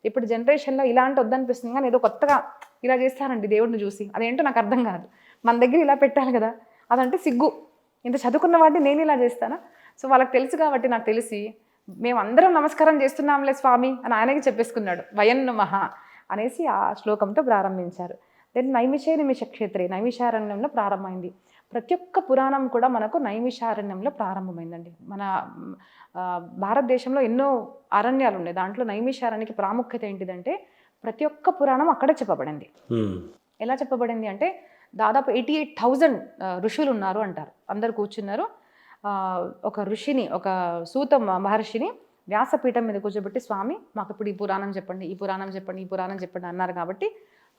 ఇప్పుడు జనరేషన్లో ఇలాంటి వద్దనిపిస్తుంది, కానీ ఏదో కొత్తగా ఇలా చేస్తారండి దేవుడిని చూసి. అదేంటో నాకు అర్థం కాదు. మన దగ్గర ఇలా పెట్టాలి కదా, అదంటే సిగ్గు. ఇంత చదువుకున్న వాడిని నేను ఇలా చేస్తానా? సో వాళ్ళకి తెలుసు కాబట్టి, నాకు తెలిసి మేమందరం నమస్కారం చేస్తున్నాంలే స్వామి అని ఆయనకి చెప్పేసుకున్నాడు. వయన్ నమః అనేసి ఆ శ్లోకంతో ప్రారంభించారు. దెన్ నైమిషే నిమిష క్షేత్రే, నైమిషారణ్యంలో ప్రారంభమైంది. ప్రతి ఒక్క పురాణం కూడా మనకు నైమిషారణ్యంలో ప్రారంభమైందండి. మన భారతదేశంలో ఎన్నో అరణ్యాలు ఉన్నాయి. దాంట్లో నైమిషారణ్యకి ప్రాముఖ్యత ఏంటిదంటే ప్రతి ఒక్క పురాణం అక్కడే చెప్పబడింది. ఎలా చెప్పబడింది అంటే దాదాపు 88,000 ఋషులు ఉన్నారు అంటారు. అందరు కూర్చున్నారు. ఒక ఋషిని, ఒక సూత మహర్షిని వ్యాసపీఠం మీద కూర్చోబెట్టి, స్వామి మాకు ఇప్పుడు ఈ పురాణం చెప్పండి, ఈ పురాణం చెప్పండి, ఈ పురాణం చెప్పండి అన్నారు. కాబట్టి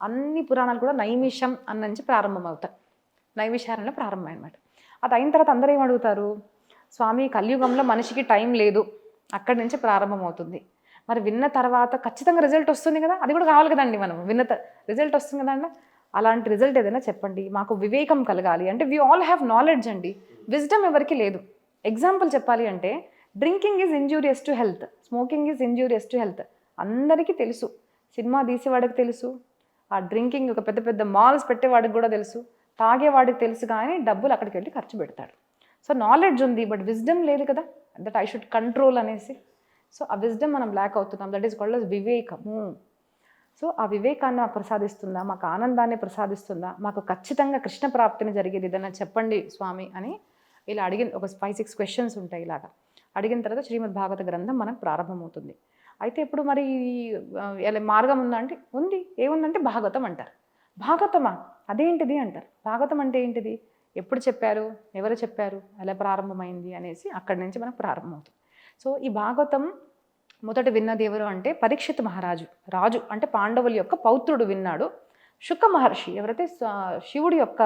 అన్ని పురాణాలు కూడా నైమిషం అన్న నుంచి ప్రారంభమవుతాయి. నైమిషారణ్యంలో ప్రారంభం అనమాట. అది అయిన తర్వాత అందరూ ఏమడుగుతారు, స్వామి కలియుగంలో మనిషికి టైం లేదు, అక్కడి నుంచి ప్రారంభమవుతుంది. మరి విన్న తర్వాత ఖచ్చితంగా రిజల్ట్ వస్తుంది కదా, అది కూడా కావాలి కదండి. మనం విన్న రిజల్ట్ వస్తుంది కదండి. అలాంటి రిజల్ట్ ఏదైనా చెప్పండి, మాకు వివేకం కలగాలి అంటే. వి ఆల్ హ్యావ్ నాలెడ్జ్ అండి, విజ్డమ్ ఎవరికి లేదు. ఎగ్జాంపుల్ చెప్పాలి అంటే drinking is injurious to health, smoking is injurious to health అందరికీ తెలుసు. సినిమా తీసేవాడికి తెలుసు, ఆ డ్రింకింగ్ ఒక పెద్ద పెద్ద మాల్స్ పెట్టేవాడికి కూడా తెలుసు, తాగేవాడికి తెలుసు. కానీ డబ్బులు అక్కడికి వెళ్ళి ఖర్చు పెడతాడు. సో నాలెడ్జ్ ఉంది, బట్ విజ్డమ్ లేదు కదా, దట్ ఐ షుడ్ కంట్రోల్ అనేసి. సో ఆ విజ్డమ్ మనం బ్లాక్ అవుతున్నాం. దట్ ఈస్ కాల్డ్ అస్ వివేకము. సో ఆ వివేకాన్ని మాకు ప్రసాదిస్తుందా, మాకు ఆనందాన్ని ప్రసాదిస్తుందా, మాకు ఖచ్చితంగా కృష్ణ ప్రాప్తిని జరిగేది ఏదైనా చెప్పండి స్వామి అని ఇలా అడిగిన ఒక 5-6 క్వశ్చన్స్ ఉంటాయి. ఇలాగా అడిగిన తర్వాత శ్రీమద్ భాగవత గ్రంథం మనకు ప్రారంభమవుతుంది. అయితే ఇప్పుడు మరి ఇలా మార్గం ఉందా అంటే ఉంది. ఏముందంటే భాగవతం అంటారు. భాగవతమా అదేంటిది అంటారు. భాగవతం అంటే ఏంటిది, ఎప్పుడు చెప్పారు, ఎవరు చెప్పారు, ఎలా ప్రారంభమైంది అనేసి అక్కడి నుంచి మనకు ప్రారంభమవుతుంది. సో ఈ భాగవతం మొదట విన్నది ఎవరు అంటే పరీక్షిత్ మహారాజు. రాజు అంటే పాండవుల యొక్క పౌత్రుడు విన్నాడు. శుక మహర్షి ఎవరైతే శివుడి యొక్క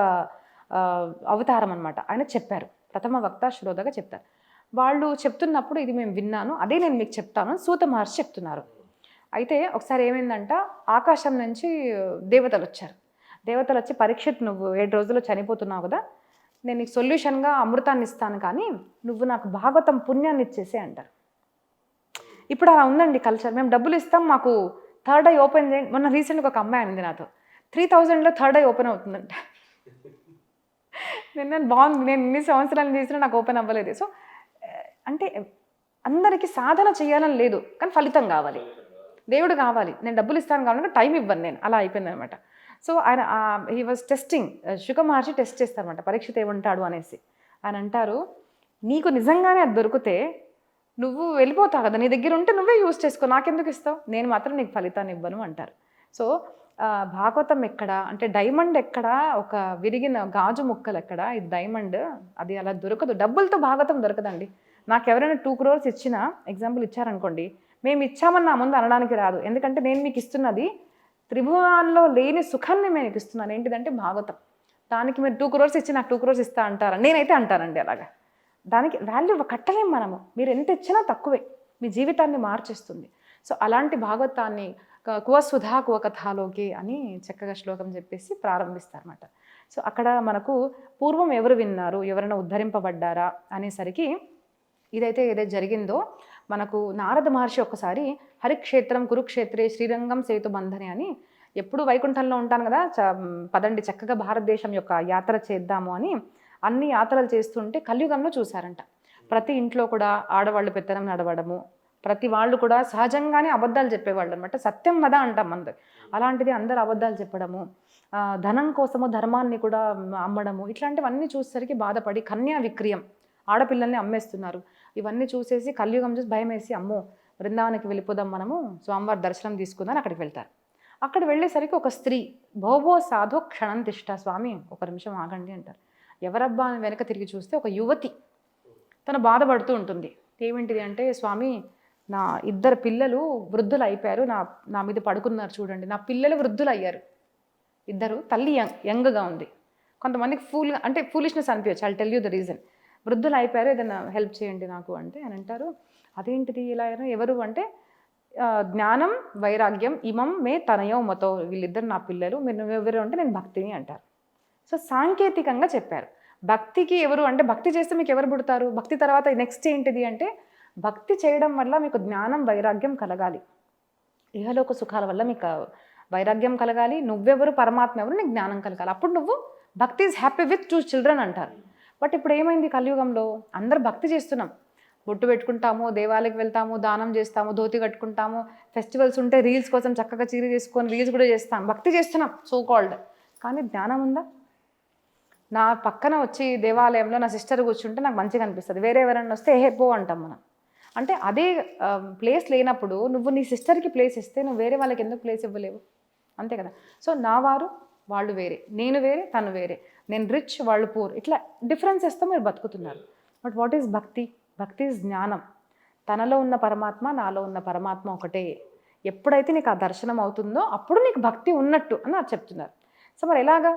అవతారం అనమాట, ఆయన చెప్పారు. ప్రథమ వక్త శ్రోతగా చెప్తారు. వాళ్ళు చెప్తున్నప్పుడు ఇది మేము విన్నాను, అదే నేను మీకు చెప్తాను సూత మహర్షి చెప్తున్నారు. అయితే ఒకసారి ఏమైందంట, ఆకాశం నుంచి దేవతలు వచ్చారు. దేవతలు వచ్చి, పరీక్షిత్ నువ్వు 7 రోజుల్లో చనిపోతున్నావు కదా, నేను నీకు సొల్యూషన్గా అమృతాన్ని ఇస్తాను, కానీ నువ్వు నాకు భాగవతం పుణ్యాన్ని ఇచ్చేసే అంటారు. ఇప్పుడు అలా ఉందండి కల్చర్. మేము డబ్బులు ఇస్తాం, మాకు థర్డ్ ఐ ఓపెన్ చేయండి. మొన్న రీసెంట్గా ఒక అమ్మాయి అనింది నాతో, 3,000లో థర్డ్ ఐ ఓపెన్ అవుతుందంట. నేను బాగుంది, నేను ఇన్ని సంవత్సరాలు చేసినా నాకు ఓపెన్ అవ్వలేదు. సో అంటే అందరికీ సాధన చేయాలని లేదు, కానీ ఫలితం కావాలి, దేవుడు కావాలి. నేను డబ్బులు ఇస్తాను కావాలంటే టైం ఇవ్వను నేను, అలా అయిపోయింది అనమాట. సో ఆయన he was testing, Shuka Maharshi test చేస్తారనమాట పరీక్షిత్ ఏమంటాడు అనేసి. ఆయన అంటారు, నీకు నిజంగానే అది దొరికితే నువ్వు వెళ్ళిపోతావు కదా, నీ దగ్గర ఉంటే నువ్వే యూజ్ చేసుకో, నాకెందుకు ఇస్తావు, నేను మాత్రం నీకు ఫలితాన్ని ఇవ్వను అంటారు. సో భాగవతం ఎక్కడ అంటే డైమండ్ ఎక్కడ, ఒక విరిగిన గాజు ముక్కలు ఎక్కడ, ఇది డైమండ్, అది అలా దొరకదు. డబ్బులతో భాగవతం దొరకదండి. నాకు ఎవరైనా 2 crores ఇచ్చినా, ఎగ్జాంపుల్ ఇచ్చారనుకోండి, మేము ఇచ్చామని నా ముందు అనడానికి రాదు. ఎందుకంటే నేను మీకు ఇస్తున్నది త్రిభువనాల్లో లేని సుఖాన్ని నేను మీకు ఇస్తున్నాను. ఏంటిదంటే భాగవతం. దానికి మీరు 2 crores ఇచ్చి నాకు 2 crores ఇస్తా అంటారా? నేనైతే అంటానండి అలాగా. దానికి వాల్యూ కట్టలేము మనము. మీరు ఎంత ఇచ్చినా తక్కువే, మీ జీవితాన్ని మార్చేస్తుంది. సో అలాంటి భాగవతాన్ని కువ సుధా కువ కథాలోకి అని చక్కగా శ్లోకం చెప్పేసి ప్రారంభిస్తారన్నమాట. సో అక్కడ మనకు పూర్వం ఎవరు విన్నారు, ఎవరైనా ఉద్ధరింపబడ్డారా అనేసరికి ఏదైతే జరిగిందో మనకు నారద మహర్షి ఒక్కసారి హరిక్షేత్రం కురుక్షేత్రే శ్రీరంగం సేతు బంధని అని, ఎప్పుడు వైకుంఠంలో ఉంటాను కదా, పదండి చక్కగా భారతదేశం యొక్క యాత్ర చేద్దాము అని అన్ని యాత్రలు చేస్తుంటే కలియుగంలో చూశారంట. ప్రతి ఇంట్లో కూడా ఆడవాళ్ళు పెత్తనం నడవడము, ప్రతి వాళ్ళు కూడా సహజంగానే అబద్ధాలు చెప్పేవాళ్ళు అనమాట. సత్యం వద అంటాం అందరు, అలాంటిది అందరు అబద్ధాలు చెప్పడము, ధనం కోసము ధర్మాన్ని కూడా అమ్మడము, ఇట్లాంటివన్నీ చూసేసరికి బాధపడి కన్యా విక్రయం, ఆడపిల్లల్ని అమ్మేస్తున్నారు. ఇవన్నీ చూసేసి కలియుగం చూసి భయం వేసి, అమ్మో బృందావనికి వెళ్ళిపోదాం మనము, స్వామివారి దర్శనం తీసుకుందాం అక్కడికి వెళ్తారు. అక్కడ వెళ్ళేసరికి ఒక స్త్రీ, భోభో సాధు క్షణం తిష్ట, స్వామి ఒక నిమిషం ఆగండి అంటారు. ఎవరబ్బా అని వెనక తిరిగి చూస్తే ఒక యువతి, తను బాధపడుతూ ఉంటుంది. ఏమిటిది అంటే, స్వామి నా 2 పిల్లలు వృద్ధులు అయిపోయారు, నా మీద పడుకున్నారు చూడండి, నా పిల్లలు వృద్ధులు అయ్యారు 2, తల్లి యంగ్గా ఉంది. కొంతమందికి ఫూలిష్నెస్ అనిపించచ్చు, I'll tell you the reason. వృద్ధులు అయిపోయారు, ఏదైనా హెల్ప్ చేయండి నాకు అంటే, అని అంటారు అదేంటిది ఇలా ఎవరు అంటే, జ్ఞానం వైరాగ్యం ఇమం మే తనయో మతో, వీళ్ళిద్దరు నా పిల్లలు, మీరు నువ్వెవరు అంటే నేను భక్తిని అంటారు. సో సాంకేతికంగా చెప్పారు. భక్తికి ఎవరు అంటే, భక్తి చేస్తే మీకు ఎవరు పుడతారు, భక్తి తర్వాత నెక్స్ట్ ఏంటిది అంటే, భక్తి చేయడం వల్ల మీకు జ్ఞానం వైరాగ్యం కలగాలి. ఇహలోక సుఖాల వల్ల మీకు వైరాగ్యం కలగాలి, నువ్వెవరు పరమాత్మ ఎవరు నీకు జ్ఞానం కలగాలి, అప్పుడు నువ్వు భక్తి ఈజ్ హ్యాపీ విత్ 2 చిల్డ్రన్ అంటారు. బట్ ఇప్పుడు ఏమైంది కలియుగంలో అందరూ భక్తి చేస్తున్నాం, బొట్టు పెట్టుకుంటాము, దేవాలయకి వెళ్తాము, దానం చేస్తాము, ధోతి కట్టుకుంటాము, ఫెస్టివల్స్ ఉంటే రీల్స్ కోసం చక్కగా చీర చేసుకొని రీల్స్ కూడా చేస్తాం, భక్తి చేస్తున్నాం సో కాల్డ్. కానీ జ్ఞానం ఉందా? నా పక్కన వచ్చి దేవాలయంలో నా సిస్టర్ కూర్చుంటే నాకు మంచిగా అనిపిస్తుంది, వేరే ఎవరైనా వస్తే ఏ పో అంటాం మనం. అంటే అదే ప్లేస్ లేనప్పుడు నువ్వు నీ సిస్టర్కి ప్లేస్ ఇస్తే నువ్వు వేరే వాళ్ళకి ఎందుకు ప్లేస్ ఇవ్వలేవు? అంతే కదా. సో నా వారు వాళ్ళు వేరే, నేను వేరే, తను వేరే, నేను రిచ్ వాళ్ళు పూర్, ఇట్లా డిఫరెన్సెస్తో మీరు బతుకుతున్నారు. బట్ వాట్ ఈజ్ భక్తి? భక్తి ఈజ్ జ్ఞానం. తనలో ఉన్న పరమాత్మ నాలో ఉన్న పరమాత్మ ఒకటే. ఎప్పుడైతే నీకు ఆ దర్శనం అవుతుందో అప్పుడు నీకు భక్తి ఉన్నట్టు అని నాకు చెప్తున్నారు. సో మరి ఎలాగా?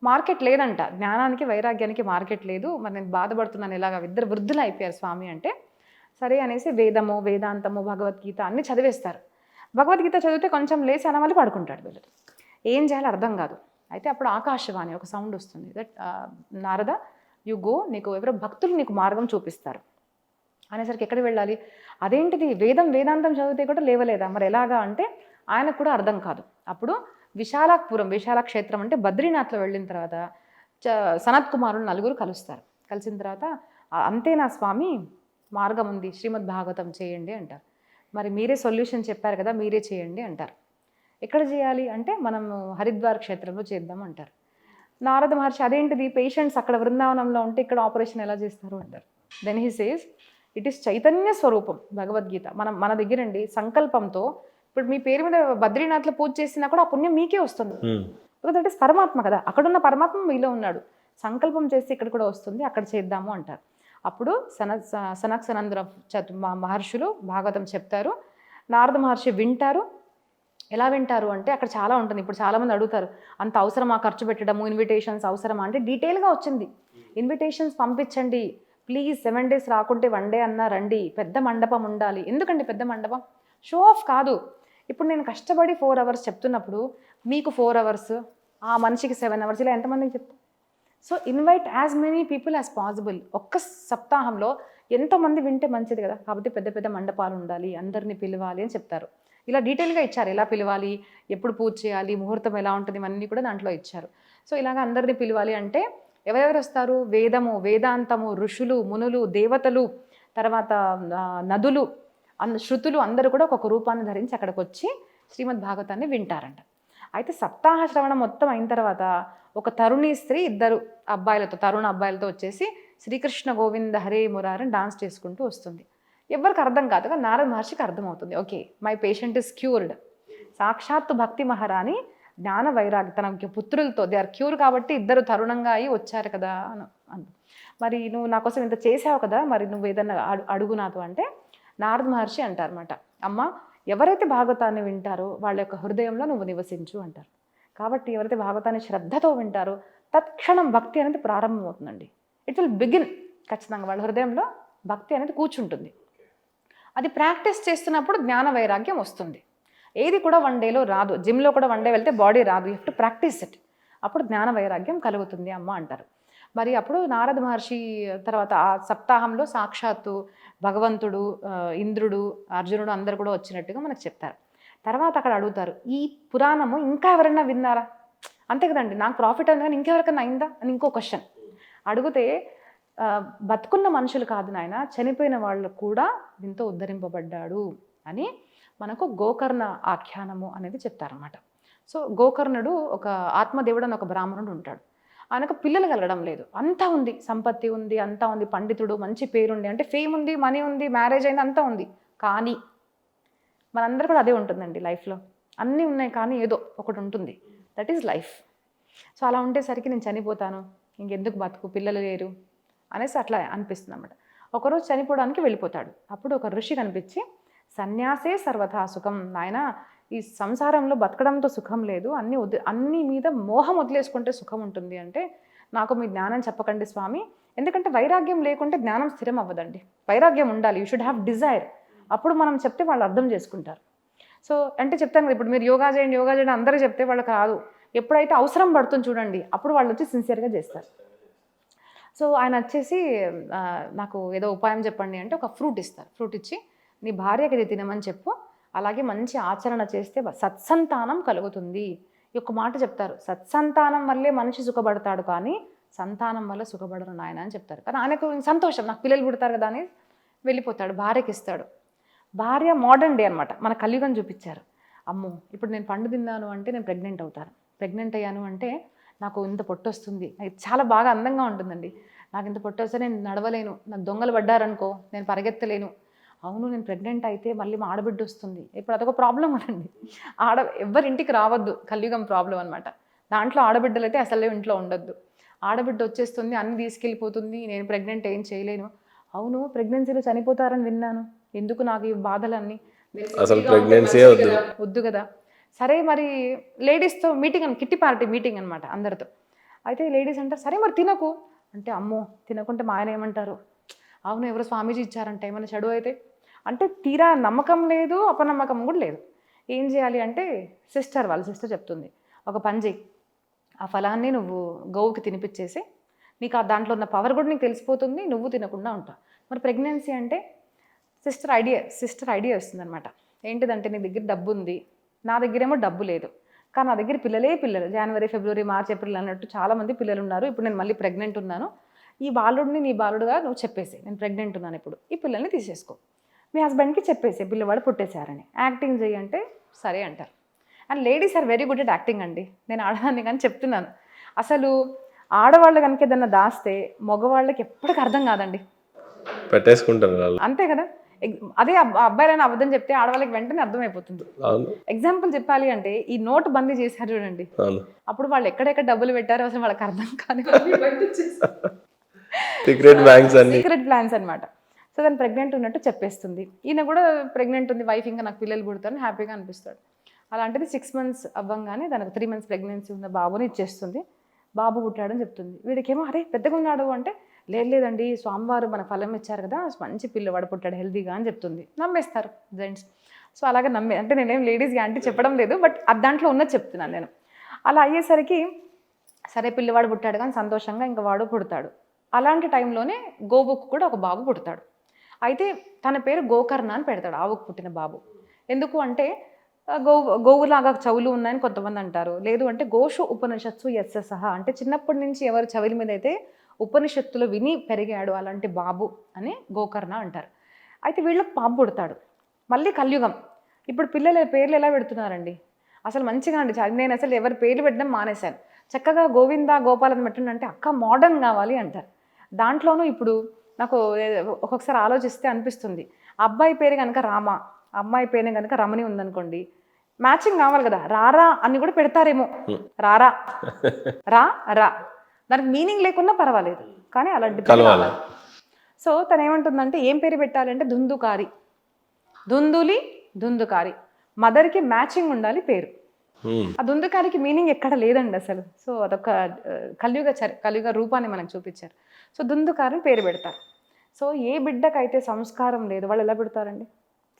మార్కెట్ లేదంట, జ్ఞానానికి వైరాగ్యానికి మార్కెట్ లేదు, మరి నేను బాధపడుతున్నాను ఎలాగా, ఇద్దరు వృద్ధులు అయిపోయారు స్వామి అంటే. సరే అనేసి వేదము, వేదాంతము, భగవద్గీత అన్నీ చదివేస్తారు. భగవద్గీత చదివితే కొంచెం లేచి అనమని పడుకుంటాడు వీళ్ళు. ఏం చేయాలో అర్థం కాదు. అయితే అప్పుడు ఆకాశవాణి ఒక సౌండ్ వస్తుంది, దట్ నారద యు గో, నీకు ఎవరో భక్తులు నీకు మార్గం చూపిస్తారు అనేసరికి ఎక్కడికి వెళ్ళాలి? అదేంటిది వేదాంతం చదివితే కూడా లేవలేదా, మరి ఎలాగా అంటే ఆయనకు కూడా అర్థం కాదు. అప్పుడు విశాల క్షేత్రం అంటే బద్రీనాథ్లో వెళ్ళిన తర్వాత సనత్ కుమారులు నలుగురు కలుస్తారు. కలిసిన తర్వాత అంతేనా స్వామి, మార్గం ఉంది, శ్రీమద్ భాగవతం చేయండి అంటారు. మరి మీరే సొల్యూషన్ చెప్పారు కదా, మీరే చేయండి అంటారు. ఎక్కడ చేయాలి అంటే మనము హరిద్వార్ క్షేత్రంలో చేద్దాం అంటారు. నారద మహర్షి అదేంటిది, పేషెంట్స్ అక్కడ బృందావనంలో ఉంటే ఇక్కడ ఆపరేషన్ ఎలా చేస్తారు అంటారు. Then he says it is చైతన్య స్వరూపం భగవద్గీత. మన దగ్గరండి సంకల్పంతో, ఇప్పుడు మీ పేరు మీద బద్రీనాథ్లో పూజ చేసినా కూడా ఆ పుణ్యం మీకే వస్తుంది. బికాజ్ దట్ ఈస్ పరమాత్మ కదా, అక్కడున్న పరమాత్మ మీలో ఉన్నాడు. సంకల్పం చేస్తే ఇక్కడ కూడా వస్తుంది, అక్కడ చేద్దాము అంటారు. అప్పుడు సనక్ సనంద్ర మహర్షులు భాగవతం చెప్తారు. నారద మహర్షి వింటారు. ఎలా వింటారు అంటే అక్కడ చాలా ఉంటుంది. ఇప్పుడు చాలామంది అడుగుతారు, అంత అవసరమా ఖర్చు పెట్టడము, ఇన్విటేషన్స్ అవసరమా అంటే డీటెయిల్గా వచ్చింది. ఇన్విటేషన్స్ పంపించండి ప్లీజ్, 7 days రాకుంటే 1 day అన్నా రండి, పెద్ద మండపం ఉండాలి. ఎందుకండి పెద్ద మండపం? షో ఆఫ్ కాదు. ఇప్పుడు నేను కష్టపడి 4 hours చెప్తున్నప్పుడు మీకు 4 hours, ఆ మనిషికి 7 hours, ఇలా ఎంతమందికి చెప్తాను? So invite as many people as possible. ఒక్క సప్తాహంలో ఎంతోమంది వింటే మంచిది కదా. కాబట్టి పెద్ద పెద్ద మండపాలు ఉండాలి, అందరినీ పిలవాలి అని చెప్తారు. ఇలా డీటెయిల్గా ఇచ్చారు, ఎలా పిలవాలి, ఎప్పుడు పూజ చేయాలి, ముహూర్తం ఎలా ఉంటుంది, ఇవన్నీ కూడా దాంట్లో ఇచ్చారు. సో ఇలాగ అందరినీ పిలవాలి అంటే ఎవరెవరు వస్తారు? వేదము, వేదాంతము, ఋషులు, మునులు, దేవతలు, తర్వాత నదులు, శృతులు అందరూ కూడా ఒక్కొక్క రూపాన్ని ధరించి అక్కడికి వచ్చి శ్రీమద్ భాగవతాన్ని వింటారంట. అయితే సప్తాహ శ్రవణం మొత్తం అయిన తర్వాత ఒక తరుణీ స్త్రీ ఇద్దరు తరుణ అబ్బాయిలతో వచ్చేసి శ్రీకృష్ణ గోవింద హరే మురారి డాన్స్ చేసుకుంటూ వస్తుంది. ఎవరికి అర్థం కాదు కానీ నారద మహర్షికి అర్థమవుతుంది, okay my patient is cured. సాక్షాత్తు భక్తి మహారాణి జ్ఞాన వైరాగ్య తన పుత్రులతో దే ఆర్ క్యూర్ కాబట్టి ఇద్దరు తరుణంగా అయి వచ్చారు కదా అని. మరి నువ్వు నా కోసం ఇంత చేసావు కదా, మరి నువ్వు ఏదన్నా అడుగు నాతో అంటే నారద మహర్షి అంటారన్నమాట, అమ్మ ఎవరైతే భాగవతాన్ని వింటారో వాళ్ళ యొక్క హృదయంలో నువ్వు నివసించు అంటారు. కాబట్టి ఎవరైతే భాగవతాన్ని శ్రద్ధతో వింటారో తత్క్షణం భక్తి అనేది ప్రారంభమవుతుందండి. It will begin. ఖచ్చితంగా వాళ్ళ హృదయంలో భక్తి అనేది కూర్చుంటుంది. అది ప్రాక్టీస్ చేస్తున్నప్పుడు జ్ఞాన వైరాగ్యం వస్తుంది. ఏది కూడా 1 dayలో రాదు. జిమ్లో కూడా 1 day వెళ్తే బాడీ రాదు, you have to practice it. అప్పుడు జ్ఞాన వైరాగ్యం కలుగుతుంది అమ్మ అంటారు. మరి అప్పుడు నారద మహర్షి తర్వాత ఆ సప్తాహంలో సాక్షాత్తు భగవంతుడు, ఇంద్రుడు, అర్జునుడు అందరు కూడా వచ్చినట్టుగా మనకు చెప్తారు. తర్వాత అక్కడ అడుగుతారు, ఈ పురాణము ఇంకా ఎవరైనా విన్నారా? అంతే కదండి, నాకు ప్రాఫిట్ అయింది కానీ ఇంకెవరికైనా అయిందా అని ఇంకో క్వశ్చన్ అడిగితే, బతుకున్న మనుషులు కాదు నాయన, చనిపోయిన వాళ్ళు కూడా దీంతో ఉద్ధరింపబడ్డాడు అని మనకు గోకర్ణ ఆఖ్యానము అనేది చెప్తారన్నమాట. సో గోకర్ణుడు ఒక ఆత్మదేవుడు అని ఒక బ్రాహ్మణుడు ఉంటాడు. ఆయనకు పిల్లలు కలగడం లేదు, అంతా ఉంది, సంపత్తి ఉంది, అంతా ఉంది, పండితుడు, మంచి పేరుంది, అంటే ఫేమ్ ఉంది, మనీ ఉంది, మ్యారేజ్ అయింది, అంతా ఉంది. కానీ మనందరూ కూడా అదే ఉంటుందండి లైఫ్లో. అన్నీ ఉన్నాయి కానీ ఏదో ఒకటి ఉంటుంది, దట్ ఈజ్ లైఫ్. సో అలా ఉండేసరికి నేను చనిపోతాను, ఇంకెందుకు బతుకు, పిల్లలు లేరు అనేసి అట్లా అనిపిస్తుంది అన్నమాట. ఒకరోజు చనిపోవడానికి వెళ్ళిపోతాడు. అప్పుడు ఒక ఋషి కనిపించి, సన్యాసే సర్వథా సుఖం, నాయన ఈ సంసారంలో బతకడంతో సుఖం లేదు, అన్ని మీద మోహం వదిలేసుకుంటే సుఖం ఉంటుంది అంటే, నాకు మీ జ్ఞానం చెప్పకండి స్వామి, ఎందుకంటే వైరాగ్యం లేకుంటే జ్ఞానం స్థిరం అవ్వదండి. వైరాగ్యం ఉండాలి, యూ షుడ్ హ్యావ్ డిజైర్. అప్పుడు మనం చెప్తే వాళ్ళు అర్థం చేసుకుంటారు. సో అంటే చెప్తాను కదా, ఇప్పుడు మీరు యోగా చేయండి అందరూ చెప్తే వాళ్ళకి రాదు. ఎప్పుడైతే అవసరం పడుతుంది చూడండి, అప్పుడు వాళ్ళు వచ్చి సిన్సియర్గా చేస్తారు. సో ఆయన వచ్చేసి నాకు ఏదో ఉపాయం చెప్పండి అంటే ఒక ఫ్రూట్ ఇస్తారు. ఫ్రూట్ ఇచ్చి నీ భార్యకి ఇది తినమని చెప్పు, అలాగే మంచి ఆచరణ చేస్తే సత్సంతానం కలుగుతుంది. ఈ ఒక్క మాట చెప్తారు, సత్సంతానం వల్లే మనిషి సుఖపడతాడు కానీ సంతానం వల్ల సుఖపడరు నాయన అని చెప్తారు. కానీ ఆయనకు సంతోషం, నాకు పిల్లలు పుడతారు కదా అని వెళ్ళిపోతాడు, భార్యకి ఇస్తాడు. భార్య మోడర్న్ డే అనమాట, మన కలియుగం చూపించారు. అమ్మో ఇప్పుడు నేను పండు తిన్నాను అంటే నేను ప్రెగ్నెంట్ అవుతాను, ప్రెగ్నెంట్ అయ్యాను అంటే నాకు ఇంత పొట్టు వస్తుంది, అది చాలా బాగా అందంగా ఉంటుందండి, నాకు ఇంత పొట్టు వస్తే నేను నడవలేను, నాకు దొంగలు పడ్డారనుకో నేను పరిగెత్తలేను, అవును నేను ప్రెగ్నెంట్ అయితే మళ్ళీ మా ఆడబిడ్డ వస్తుంది. ఇప్పుడు అదొక ప్రాబ్లం అండి, ఎవరింటికి రావద్దు, కలియుగం ప్రాబ్లం అనమాట. దాంట్లో ఆడబిడ్డలు అయితే అసలు ఇంట్లో ఉండొద్దు. ఆడబిడ్డ వచ్చేస్తుంది, అన్ని తీసుకెళ్ళిపోతుంది, నేను ప్రెగ్నెంట్ ఏం చేయలేను. అవును ప్రెగ్నెన్సీలో చనిపోతారని విన్నాను, ఎందుకు నాకు ఈ బాధలన్నీ, అసలు ప్రెగ్నెన్సీ వద్దు కదా. సరే మరి లేడీస్తో మీటింగ్ అని, కిట్టి పార్టీ మీటింగ్ అనమాట అందరితో. అయితే లేడీస్ అంటారు సరే మరి తినకు అంటే, అమ్మో తినకుంటే మా ఆయన ఏమంటారు, అవును ఎవరు స్వామీజీ ఇచ్చారంట ఏమైనా చెడు అయితే, అంటే తీరా నమ్మకం లేదు, అపనమ్మకం కూడా లేదు. ఏం చేయాలి అంటే వాళ్ళ సిస్టర్ చెప్తుంది, ఒక పని చెయ్యి, ఆ ఫలాన్ని నువ్వు గోవుకి తినిపించేసి నీకు ఆ దాంట్లో ఉన్న పవర్ కూడా నీకు తెలిసిపోతుంది, నువ్వు తినకుండా ఉంటావు. మరి ప్రెగ్నెన్సీ అంటే సిస్టర్ ఐడియా వస్తుంది అనమాట. ఏంటిదంటే నీ దగ్గర డబ్బు ఉంది, నా దగ్గరేమో డబ్బు లేదు, కానీ నా దగ్గర పిల్లలు, జనవరి ఫిబ్రవరి మార్చ్ ఏప్రిల్ అన్నట్టు చాలామంది పిల్లలు ఉన్నారు, ఇప్పుడు నేను మళ్ళీ ప్రెగ్నెంట్ ఉన్నాను, ఈ బాలుడిని నీ బాలుడుగా నువ్వు చెప్పేసి నేను ప్రెగ్నెంట్ ఉన్నాను, ఇప్పుడు ఈ పిల్లల్ని తీసేసుకో, మీ హస్బెండ్కి చెప్పేసి పిల్లవాడు పుట్టేశారని యాక్టింగ్ చేయంటే సరే అంటారు. And ladies are very good at acting అండి, నేను ఆడదాన్ని కానీ చెప్తున్నాను. అసలు ఆడవాళ్ళు కనుక ఏదన్నా దాస్తే మగవాళ్ళకి ఎప్పటికీ అర్థం కాదండి, పెట్టేసుకుంటారు అంతే కదా. అదే అబ్బాయిలైనా అబద్ధం చెప్తే ఆడవాళ్ళకి వెంటనే అర్థమైపోతుంది. ఎగ్జాంపుల్ చెప్పాలి అంటే ఈ నోట్ బందీ చేశారు చూడండి, అప్పుడు వాళ్ళు ఎక్కడెక్కడ డబ్బులు పెట్టారో అసలు వాళ్ళకి అర్థం కాదు, సీక్రెట్ ప్లాన్స్ అనమాట. సో దాన్ని ప్రెగ్నెంట్ ఉన్నట్టు చెప్పేస్తుంది. ఈయన కూడా ప్రెగ్నెంట్ ఉంది, వైఫ్ ఇంకా నాకు పిల్లలు పుడతారని హ్యాపీగా అనిపిస్తాడు. అలాంటిది 6 months అవ్వంగానే దానికి 3 months ప్రెగ్నెన్సీ ఉన్న బాబుని ఇచ్చేస్తుంది. బాబు పుట్టాడని చెప్తుంది. వీడికేమో అరే పెద్దగా ఉన్నాడు అంటే, లేదండి స్వామివారు మన ఫలం ఇచ్చారు కదా, మంచి పిల్లవాడు పుట్టాడు హెల్తీగా అని చెప్తుంది. నమ్మేస్తారు జెంట్స్. సో అలాగే అంటే నేనేం లేడీస్ యాంటీ చెప్పడం లేదు, బట్ దాంట్లో ఉన్నది చెప్తున్నాను నేను. అలా అయ్యేసరికి సరే పిల్లవాడు పుట్టాడు కానీ సంతోషంగా ఇంకా వాడు పుడతాడు. అలాంటి టైంలోనే గోవుకు కూడా ఒక బాబు పుడతాడు. అయితే తన పేరు గోకర్ణ అని పెడతాడు ఆవుకు పుట్టిన బాబు. ఎందుకు అంటే గోవులాగా చెవులు ఉన్నాయని కొంతమంది అంటారు, లేదు అంటే గోషు ఉపనిషత్సు యస్య సహ అంటే చిన్నప్పటి నుంచి ఎవరు చెవుల మీద అయితే ఉపనిషత్తులు విని పెరిగాడు అలాంటి బాబు అని గోకర్ణ అంటారు. అయితే వీళ్ళకి బాబు పుడతాడు. మళ్ళీ కలియుగం. ఇప్పుడు పిల్లల పేర్లు ఎలా పెడుతున్నారండి, అసలు మంచిగా అండి. నేను అసలు ఎవరి పేర్లు పెట్టడం మానేశాను, చక్కగా గోవింద గోపాలని పెట్టండి అక్క మోడర్న్ కావాలి అంటారు. దాంట్లోనూ ఇప్పుడు నాకు ఒక్కొక్కసారి ఆలోచిస్తే అనిపిస్తుంది, అబ్బాయి పేరు కనుక రామ, అమ్మాయి పేరు కనుక రమణి ఉందనుకోండి, మ్యాచింగ్ కావాలి కదా, రారా అని కూడా పెడతారేమో, రారా రా దానికి మీనింగ్ లేకున్నా పర్వాలేదు కానీ అలాంటి కావాలి. సో తను ఏమంటుందంటే ఏం పేరు పెట్టాలంటే దుందుకారి, దుందుకారి, మదర్కి మ్యాచింగ్ ఉండాలి పేరు. ఆ దుందుకారికి మీనింగ్ ఎక్కడ లేదండి అసలు. సో అదొక కలియుగ రూపాన్ని మనకు చూపించారు. సో దుందుకారిని పేరు పెడతారు. సో ఏ బిడ్డకైతే సంస్కారం లేదు వాళ్ళు ఎలా పెడతారండి.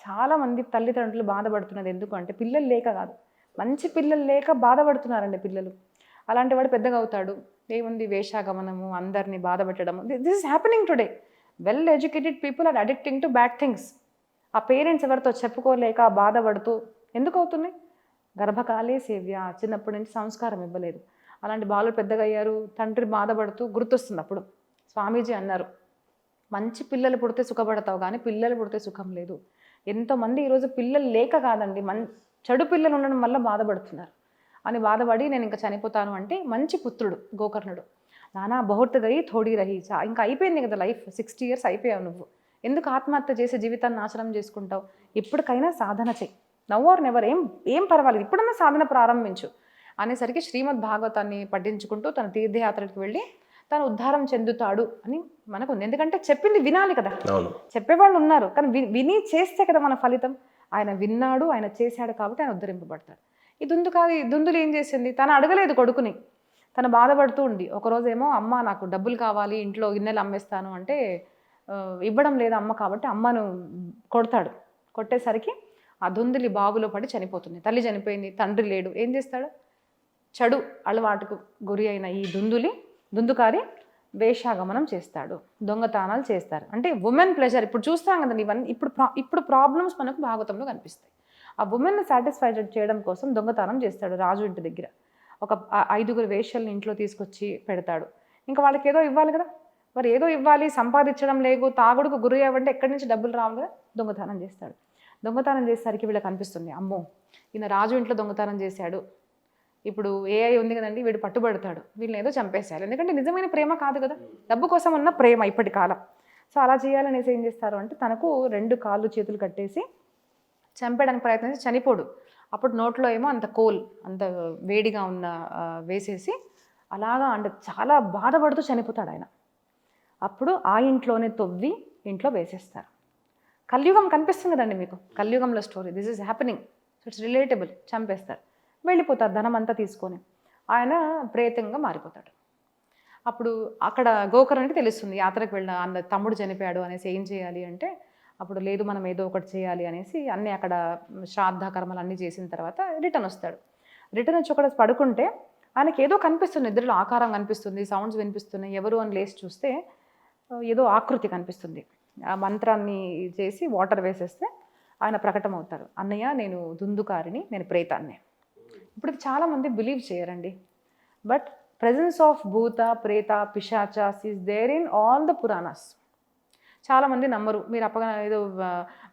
చాలామంది తల్లిదండ్రులు బాధపడుతున్నది ఎందుకు అంటే పిల్లలు లేక కాదు, మంచి పిల్లలు లేక బాధపడుతున్నారండి పిల్లలు. అలాంటి వాడు పెద్దగా అవుతాడు, ఏముంది వేషాగమనము, అందరినీ బాధ పెట్టడము. This is happening today. Well educated people are addicting to bad things. ఆ పేరెంట్స్ ఎవరితో చెప్పుకోలేక బాధపడుతూ ఎందుకు అవుతున్నాయి, గర్భకాలే సేవ్య, చిన్నప్పటి నుంచి సంస్కారం ఇవ్వలేదు. అలాంటి బాలు పెద్దగా అయ్యారు, తండ్రి బాధపడుతూ గుర్తొస్తుంది. అప్పుడు స్వామీజీ అన్నారు, మంచి పిల్లలు పుడితే సుఖపడతావు కానీ పిల్లలు పుడితే సుఖం లేదు. ఎంతోమంది ఈరోజు పిల్లలు లేక కాదండి, చెడు పిల్లలు ఉండడం వల్ల బాధపడుతున్నారు అని బాధపడి నేను ఇంకా చనిపోతాను అంటే మంచి పుత్రుడు గోకర్ణుడు. నానా బహుత్ గయి థోడీ రహి, ఇంకా అయిపోయింది కదా లైఫ్, 60 years అయిపోయావు నువ్వు, ఎందుకు ఆత్మహత్య చేసి జీవితాన్ని నాశనం చేసుకుంటావు, ఇప్పటికైనా సాధన చెయ్యి, నవ్ ఆర్ నెవర్, ఏం పర్వాలేదు ఇప్పుడన్నా సాధన ప్రారంభించు అనేసరికి శ్రీమద్ భాగవతాన్ని పఠించుకుంటూ తన తీర్థయాత్రకి వెళ్ళి తను ఉద్ధారం చెందుతాడు అని మనకు ఉంది. ఎందుకంటే చెప్పింది వినాలి కదా, చెప్పేవాళ్ళు ఉన్నారు కానీ విని చేస్తే కదా మన ఫలితం. ఆయన విన్నాడు, ఆయన చేశాడు కాబట్టి ఆయన ఉద్ధరింపబడతాడు. ఈ దుందులు ఏం చేసింది, తను అడగలేదు కొడుకుని, తను బాధపడుతూ ఉంది. ఒకరోజేమో అమ్మ నాకు డబ్బులు కావాలి, ఇంట్లో గిన్నెలు అమ్మేస్తాను అంటే ఇవ్వడం లేదు అమ్మ, కాబట్టి అమ్మను కొడతాడు. కొట్టేసరికి ఆ దుందులి బావులో పడి చనిపోతుంది. తల్లి చనిపోయింది, తండ్రి లేడు, ఏం చేస్తాడు, చెడు అలవాటుకు గురి అయిన ఈ దుందుకారి వేషాగమనం చేస్తాడు, దొంగతనాలు చేస్తారు. అంటే ఉమెన్ ప్లెజర్ ఇప్పుడు చూస్తాం కదండి, ఇవన్నీ ఇప్పుడు ప్రాబ్లమ్స్ మనకు భాగవతంలో కనిపిస్తాయి. ఆ ఉమెన్ని సాటిస్ఫై చేయడం కోసం దొంగతనం చేస్తాడు రాజు ఇంటి దగ్గర. ఒక 5 వేశ్యల్ని ఇంట్లో తీసుకొచ్చి పెడతాడు. ఇంకా వాళ్ళకి ఏదో ఇవ్వాలి కదా, మరి ఏదో ఇవ్వాలి, సంపాదించడం లేదు, తాగుడుకు గురి అవ్వంటే ఎక్కడి నుంచి డబ్బులు రావు కదా, దొంగతనం చేస్తాడు. దొంగతనం చేసేసరికి వీళ్ళకి అనిపిస్తుంది, అమ్మో ఈయన రాజు ఇంట్లో దొంగతనం చేశాడు, ఇప్పుడు ఏఐ ఉంది కదండి, వీడు పట్టుబడతాడు, వీళ్ళని ఏదో చంపేశారు. ఎందుకంటే నిజమైన ప్రేమ కాదు కదా, డబ్బు కోసం ఉన్న ప్రేమ ఇప్పటి కాలం. సో అలా చేయాలనేసి ఏం చేస్తారు అంటే తనకు 2 కాళ్ళు చేతులు కట్టేసి చంపేయడానికి ప్రయత్నించి చనిపోడు. అప్పుడు నోట్లో ఏమో అంత అంత వేడిగా ఉన్న వేసేసి అలాగా అంటే చాలా బాధపడుతూ చనిపోతాడు ఆయన. అప్పుడు ఆ ఇంట్లోనే తవ్వి ఇంట్లో వేసేస్తారు. కలియుగం కనిపిస్తుంది కదండి మీకు, కలియుగంలో story, this is happening, so it's relatable. చంపేస్తారు, వెళ్ళిపోతారు ధనం అంతా తీసుకొని. ఆయన ప్రేతంగా మారిపోతాడు. అప్పుడు అక్కడ గోకర్ణకి తెలుస్తుంది యాత్రకు వెళ్ళిన తమ్ముడు చనిపోయాడు అనేసి ఏం చేయాలి అంటే, అప్పుడు లేదు మనం ఏదో ఒకటి చేయాలి అనేసి అన్నీ అక్కడ శ్రాద్ధ కర్మలు అన్నీ చేసిన తర్వాత రిటర్న్ వస్తాడు. రిటర్న్ వచ్చి ఒకటి పడుకుంటే ఆయనకి ఏదో కనిపిస్తుంది, నిద్రలో ఆకారం కనిపిస్తుంది, సౌండ్స్ వినిపిస్తున్నాయి. ఎవరు అని లేచి చూస్తే ఏదో ఆకృతి కనిపిస్తుంది. ఆ మంత్రాన్ని చేసి వాటర్ వేసేస్తే ఆయన ప్రకటమవుతారు, అన్నయ్య నేను దుందుకారిని, నేను ప్రేతాన్ని. ఇప్పుడు చాలామంది బిలీవ్ చేయరండి, బట్ presence of భూత ప్రేత పిశాచాస్ is there in all the Puranas. చాలామంది నమ్మరు, మీరు ఏదో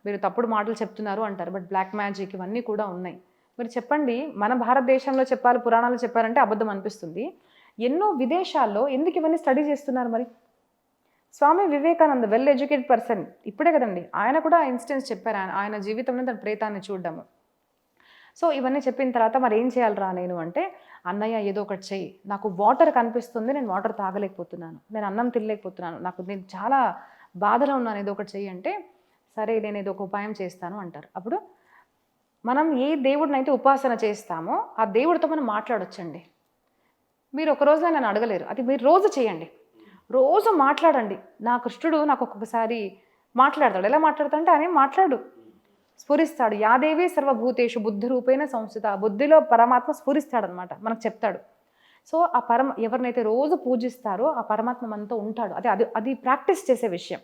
మీరు తప్పుడు మాటలు చెప్తున్నారు అంటారు, బట్ బ్లాక్ మ్యాజిక్ ఇవన్నీ కూడా ఉన్నాయి. మీరు చెప్పండి, మన భారతదేశంలో చెప్పాలి, పురాణాలు చెప్పారంటే అబద్ధం అనిపిస్తుంది. ఎన్నో విదేశాల్లో ఎందుకు ఇవన్నీ స్టడీ చేస్తున్నారు మరి? Swami Vivekananda well educated person, ఇప్పుడే కదండి ఆయన కూడా ఇన్స్టెన్స్ చెప్పారు, ఆయన జీవితంలో తన ప్రేతాన్ని చూడడము. సో ఇవన్నీ చెప్పిన తర్వాత మరి ఏం చేయాలరా నేను అంటే, అన్నయ్య ఏదో ఒకటి చెయ్యి, నాకు వాటర్ కనిపిస్తుంది, నేను వాటర్ తాగలేకపోతున్నాను, నేను అన్నం తినలేకపోతున్నాను, నేను చాలా బాధలో ఉన్నాను, ఏదో ఒకటి చెయ్యి అంటే, సరే నేను ఏదో ఒక ఉపాయం చేస్తాను అంటారు. అప్పుడు మనం ఏ దేవుడిని అయితే ఉపాసన చేస్తామో ఆ దేవుడితో మనం మాట్లాడొచ్చండి. మీరు ఒక రోజున నన్ను అడగలేరు, అది మీరు రోజు చేయండి, రోజు మాట్లాడండి. నా కృష్ణుడు నాకు ఒక్కొక్కసారి మాట్లాడతాడు. ఎలా మాట్లాడతాడంటే ఆయన మాట్లాడు స్ఫురిస్తాడు. యాదేవి సర్వభూతేషు బుద్ధి రూపేణ సంస్థిత, బుద్ధిలో పరమాత్మ స్ఫురిస్తాడనమాట, మనకు చెప్తాడు. సో ఆ ఎవరినైతే రోజు పూజిస్తారో ఆ పరమాత్మ మనతో ఉంటాడు. అది ప్రాక్టీస్ చేసే విషయం.